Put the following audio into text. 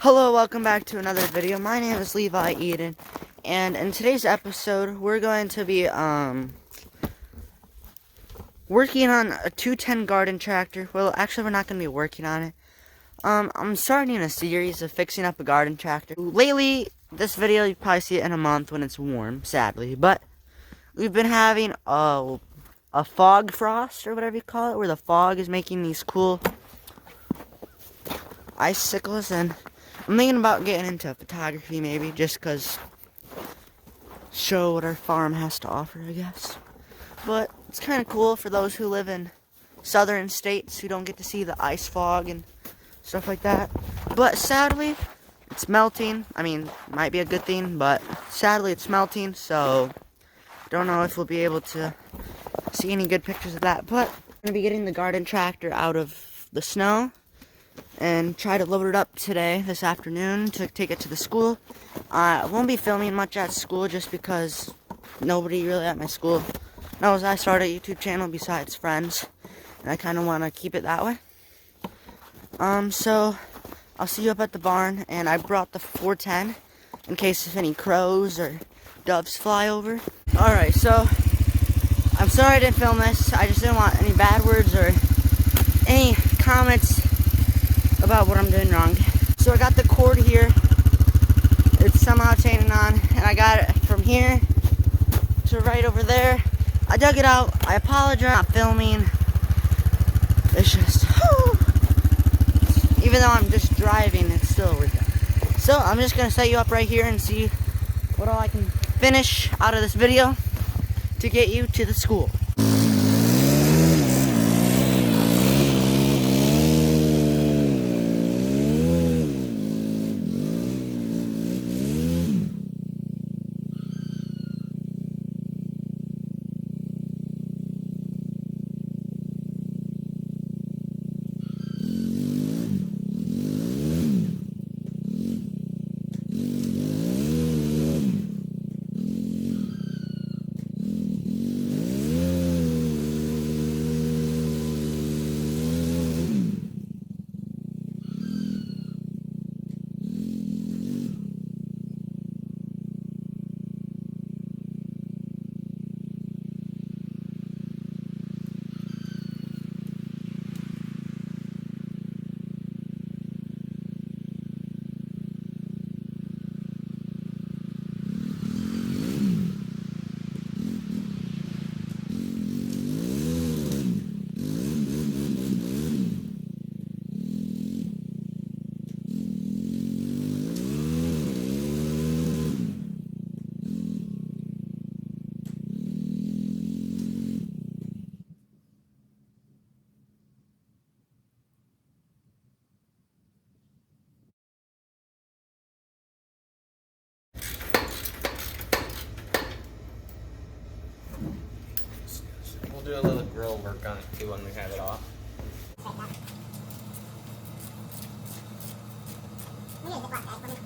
Hello, welcome back to another video. My name is Levi Eden, and in today's episode, we're going to be working on a 210 garden tractor. Well, actually, we're not going to be working on it. I'm starting a series of fixing up a garden tractor. Lately, this video, you probably see it in a month when it's warm, sadly, but we've been having a fog frost, or whatever you call it, where the fog is making these cool icicles, and I'm thinking about getting into photography maybe, just because show what our farm has to offer, I guess. But it's kind of cool for those who live in southern states who don't get to see the ice fog and stuff like that. But sadly, it's melting. I mean, might be a good thing, but sadly it's melting, so don't know if we'll be able to see any good pictures of that. But I'm going to be getting the garden tractor out of the snow and try to load it up this afternoon, to take it to the school. I won't be filming much at school just because nobody really at my school knows I started a YouTube channel besides friends, and I kind of want to keep it that way. So I'll see you up at the barn, and I brought the 410 in case if any crows or doves fly over. Alright, so I'm sorry I didn't film this. I just didn't want any bad words or any comments about what I'm doing wrong. So I got the cord here. It's somehow chaining on, and I got it from here to right over there. I dug it out. I apologize for not filming. It's just, even though I'm just driving, it's still working. So I'm just gonna set you up right here and see what all I can finish out of this video to get you to the school. We'll do a little grill work on it too when we have it off. We need to zip lock that.